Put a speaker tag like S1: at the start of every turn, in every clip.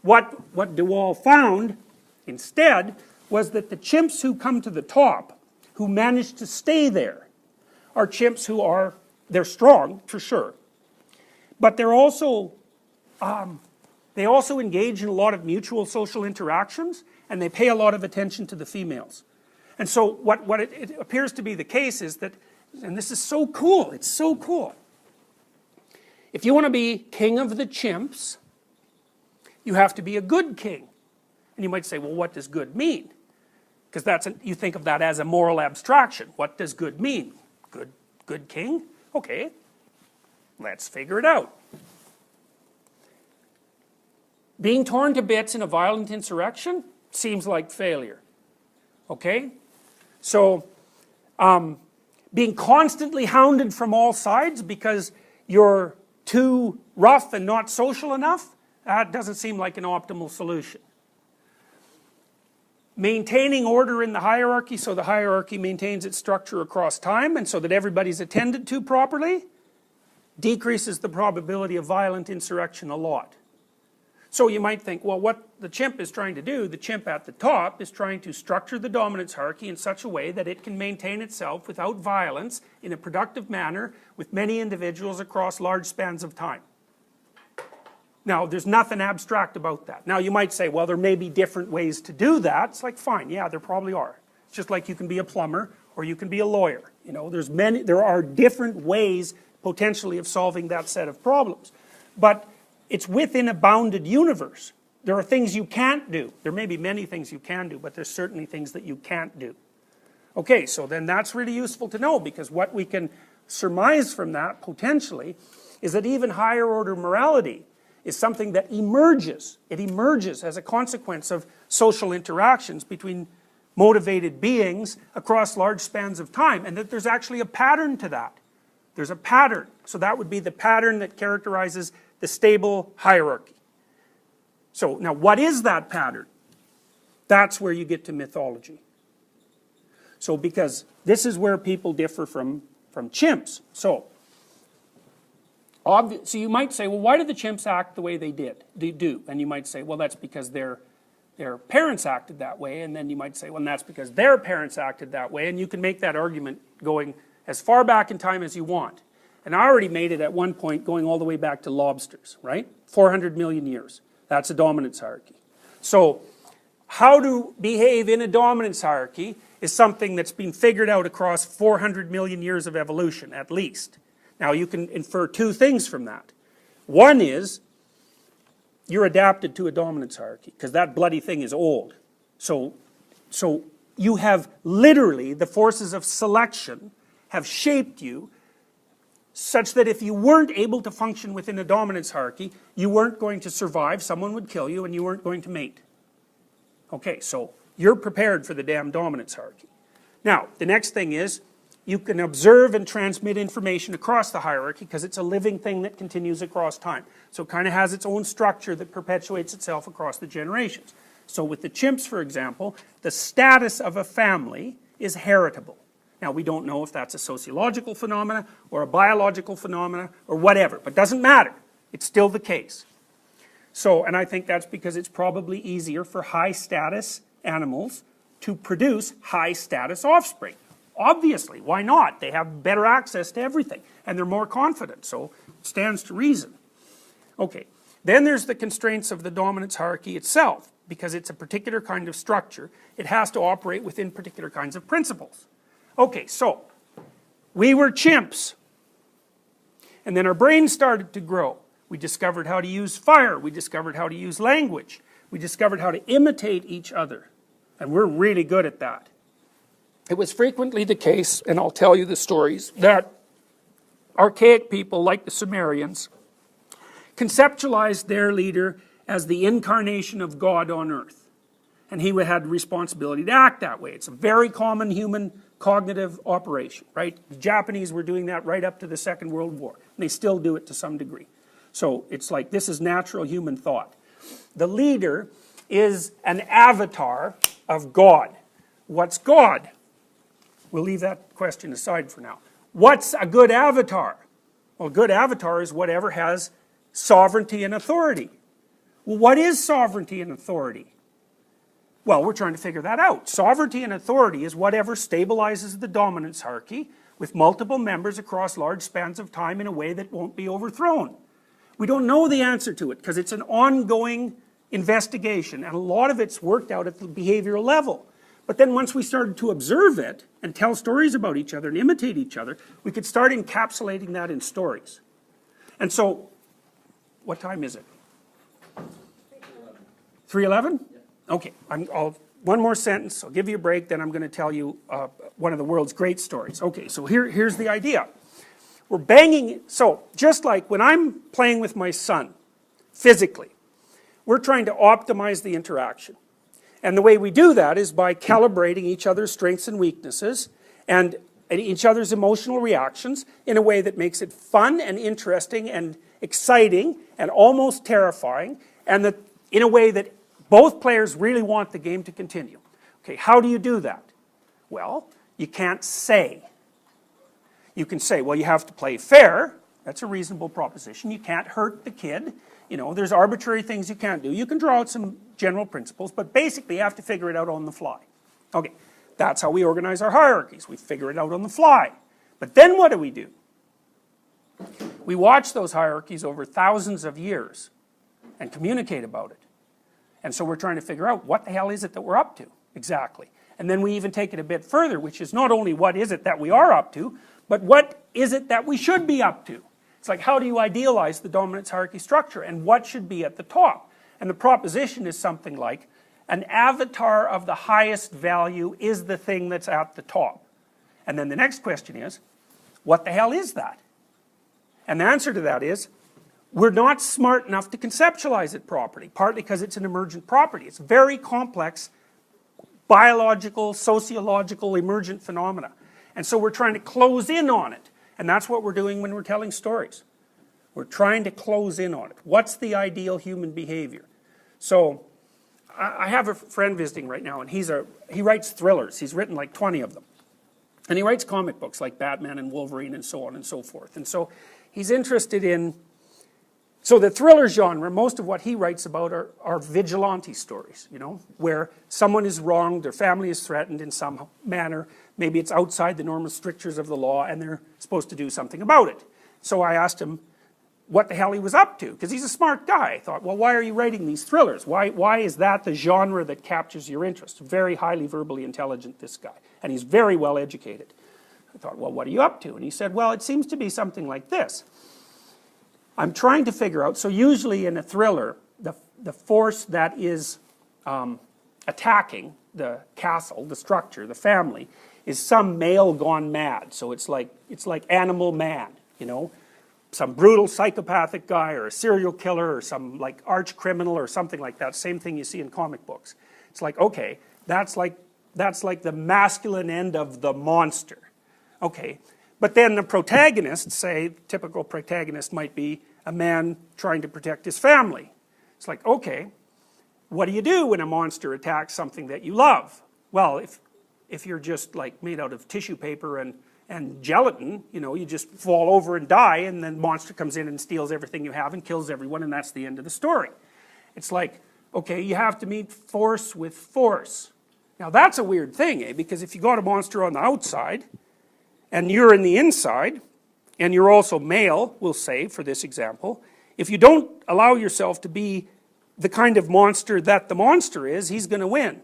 S1: what DeWall found instead was that the chimps who come to the top, who manage to stay there, are chimps who are, they're strong for sure, but they're also, they also engage in a lot of mutual social interactions, and they pay a lot of attention to the females. And so what it appears to be the case is that, and this is so cool, it's so cool. If you want to be king of the chimps, you have to be a good king. And you might say, well, what does good mean? Because you think of that as a moral abstraction. What does good mean? Good king? Okay, let's figure it out. Being torn to bits in a violent insurrection seems like failure. Okay? So, being constantly hounded from all sides because you're too rough and not social enough, that doesn't seem like an optimal solution. Maintaining order in the hierarchy so the hierarchy maintains its structure across time and so that everybody's attended to properly, decreases the probability of violent insurrection a lot. So you might think, well, what the chimp is trying to do, the chimp at the top is trying to structure the dominance hierarchy in such a way that it can maintain itself without violence in a productive manner with many individuals across large spans of time. Now, there's nothing abstract about that. Now, you might say, well, there may be different ways to do that. It's like, fine, yeah, there probably are. It's just like you can be a plumber or you can be a lawyer. You know, there are different ways, potentially, of solving that set of problems. But it's within a bounded universe. There are things you can't do. There may be many things you can do, but there's certainly things that you can't do. Okay, so then that's really useful to know, because what we can surmise from that, potentially, is that even higher order morality is something that emerges. It emerges as a consequence of social interactions between motivated beings across large spans of time, and that there's actually a pattern to that. There's a pattern. So that would be the pattern that characterizes the stable hierarchy. So now what is that pattern? That's where you get to mythology. So because this is where people differ from chimps. So you might say, well, why did the chimps act the way they do? And you might say, well, that's because their parents acted that way. And then you might say, well, that's because their parents acted that way. And you can make that argument going as far back in time as you want. And I already made it at one point going all the way back to lobsters, right? 400 million years. That's a dominance hierarchy. So how to behave in a dominance hierarchy is something that's been figured out across 400 million years of evolution, at least. Now you can infer two things from that. One is, you're adapted to a dominance hierarchy, because that bloody thing is old. So you have literally, the forces of selection have shaped you such that if you weren't able to function within a dominance hierarchy, you weren't going to survive, someone would kill you, and you weren't going to mate. Okay, so you're prepared for the damn dominance hierarchy. Now, the next thing is, you can observe and transmit information across the hierarchy because it's a living thing that continues across time. So it kind of has its own structure that perpetuates itself across the generations. So with the chimps, for example, the status of a family is heritable. Now, we don't know if that's a sociological phenomena or a biological phenomena or whatever, but it doesn't matter. It's still the case. So, and I think that's because it's probably easier for high-status animals to produce high-status offspring. Obviously, why not? They have better access to everything, and they're more confident, so it stands to reason. Okay, then there's the constraints of the dominance hierarchy itself. Because it's a particular kind of structure, it has to operate within particular kinds of principles. Okay, so we were chimps, and then our brains started to grow. We discovered how to use fire, we discovered how to use language, we discovered how to imitate each other, and we're really good at that. It was frequently the case, and I'll tell you the stories, that archaic people like the Sumerians conceptualized their leader as the incarnation of God on earth. And he had responsibility to act that way. It's a very common human cognitive operation, right? The Japanese were doing that right up to the Second World War. And they still do it to some degree. So it's like this is natural human thought. The leader is an avatar of God. What's God? We'll leave that question aside for now. What's a good avatar? Well, a good avatar is whatever has sovereignty and authority. Well, what is sovereignty and authority? Well, we're trying to figure that out. Sovereignty and authority is whatever stabilizes the dominance hierarchy with multiple members across large spans of time in a way that won't be overthrown. We don't know the answer to it because it's an ongoing investigation, and a lot of it's worked out at the behavioral level. But then once we started to observe it and tell stories about each other and imitate each other, we could start encapsulating that in stories. And so, what time is it? 3:11? Okay, one more sentence, I'll give you a break, then I'm going to tell you one of the world's great stories. Okay, so here's the idea. We're banging, so just like when I'm playing with my son, physically, we're trying to optimize the interaction. And the way we do that is by calibrating each other's strengths and weaknesses and each other's emotional reactions in a way that makes it fun and interesting and exciting and almost terrifying, and that in a way that both players really want the game to continue. Okay, how do you do that? Well, you can't say. You can say, well, you have to play fair. That's a reasonable proposition. You can't hurt the kid. You know, there's arbitrary things you can't do. You can draw out some general principles, but basically you have to figure it out on the fly. Okay, that's how we organize our hierarchies. We figure it out on the fly. But then what do? We watch those hierarchies over thousands of years and communicate about it. And so we're trying to figure out what the hell is it that we're up to, exactly. And then we even take it a bit further, which is not only what is it that we are up to, but what is it that we should be up to? It's like, how do you idealize the dominance hierarchy structure, and what should be at the top? And the proposition is something like, an avatar of the highest value is the thing that's at the top. And then the next question is, what the hell is that? And the answer to that is, we're not smart enough to conceptualize it properly, partly because it's an emergent property. It's very complex, biological, sociological, emergent phenomena. And so we're trying to close in on it. And that's what we're doing when we're telling stories. We're trying to close in on it. What's the ideal human behavior? So, I have a friend visiting right now, and he writes thrillers. He's written like 20 of them. And he writes comic books like Batman and Wolverine and so on and so forth. And so, he's interested in... So the thriller genre, most of what he writes about are vigilante stories, you know, where someone is wronged, their family is threatened in some manner, maybe it's outside the normal strictures of the law, and they're supposed to do something about it. So I asked him what the hell he was up to, because he's a smart guy. I thought, well, why are you writing these thrillers? Why is that the genre that captures your interest? Very highly verbally intelligent, this guy, and he's very well educated. I thought, well, what are you up to? And he said, well, it seems to be something like this. I'm trying to figure out, so usually in a thriller, the force that is attacking the castle, the structure, the family, is some male gone mad. So it's like Animal Man, you know, some brutal psychopathic guy or a serial killer or some like arch criminal or something like that. Same thing you see in comic books. It's like, okay, that's like the masculine end of the monster. Okay. But then the protagonist, say, typical protagonist might be a man trying to protect his family. It's like, okay, what do you do when a monster attacks something that you love? Well, if you're just like made out of tissue paper and gelatin, you know, you just fall over and die, and then the monster comes in and steals everything you have and kills everyone, and that's the end of the story. It's like, okay, you have to meet force with force. Now that's a weird thing, because if you got a monster on the outside, and you're in the inside, and you're also male, we'll say, for this example, if you don't allow yourself to be the kind of monster that the monster is, he's going to win.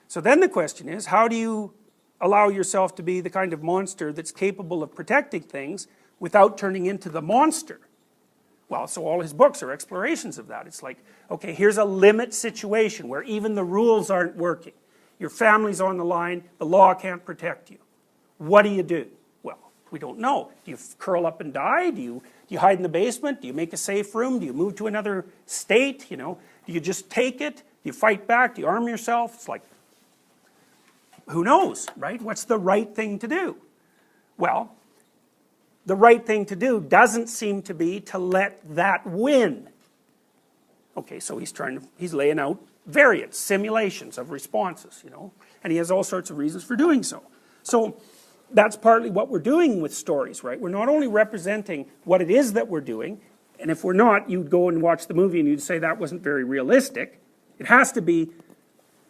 S1: So then the question is, how do you allow yourself to be the kind of monster that's capable of protecting things without turning into the monster? Well, so all his books are explorations of that. It's like, okay, here's a limit situation where even the rules aren't working. Your family's on the line, the law can't protect you. What do you do? Well, we don't know. Do you curl up and die? Do you hide in the basement? Do you make a safe room? Do you move to another state? You know, do you just take it? Do you fight back? Do you arm yourself? It's like, who knows, right? What's the right thing to do? Well, the right thing to do doesn't seem to be to let that win. Okay, so he's laying out variants, simulations of responses, you know, and he has all sorts of reasons for doing so. So that's partly what we're doing with stories, right? We're not only representing what it is that we're doing, And if we're not, you'd go and watch the movie and you'd say that wasn't very realistic. It has to be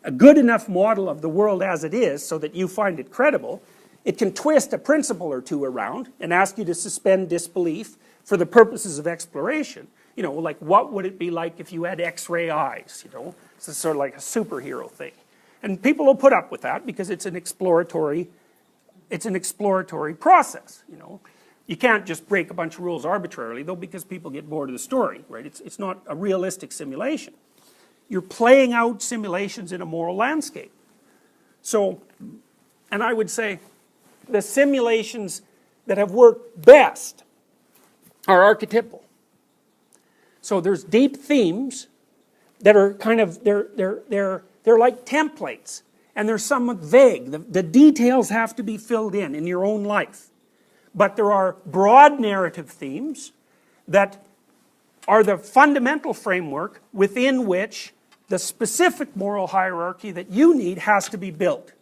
S1: a good enough model of the world as it is so that you find it credible. It can twist a principle or two around and ask you to suspend disbelief for the purposes of exploration. You know, like what would it be like if you had X-ray eyes, you know? It's sort of like a superhero thing. And people will put up with that because it's an exploratory process, you know. You can't just break a bunch of rules arbitrarily, though, because people get bored of the story, right? It's not a realistic simulation. You're playing out simulations in a moral landscape. So, and I would say the simulations that have worked best are archetypal. So there's deep themes that are kind of, they're like templates, and they're somewhat vague. The details have to be filled in your own life. But there are broad narrative themes that are the fundamental framework within which the specific moral hierarchy that you need has to be built.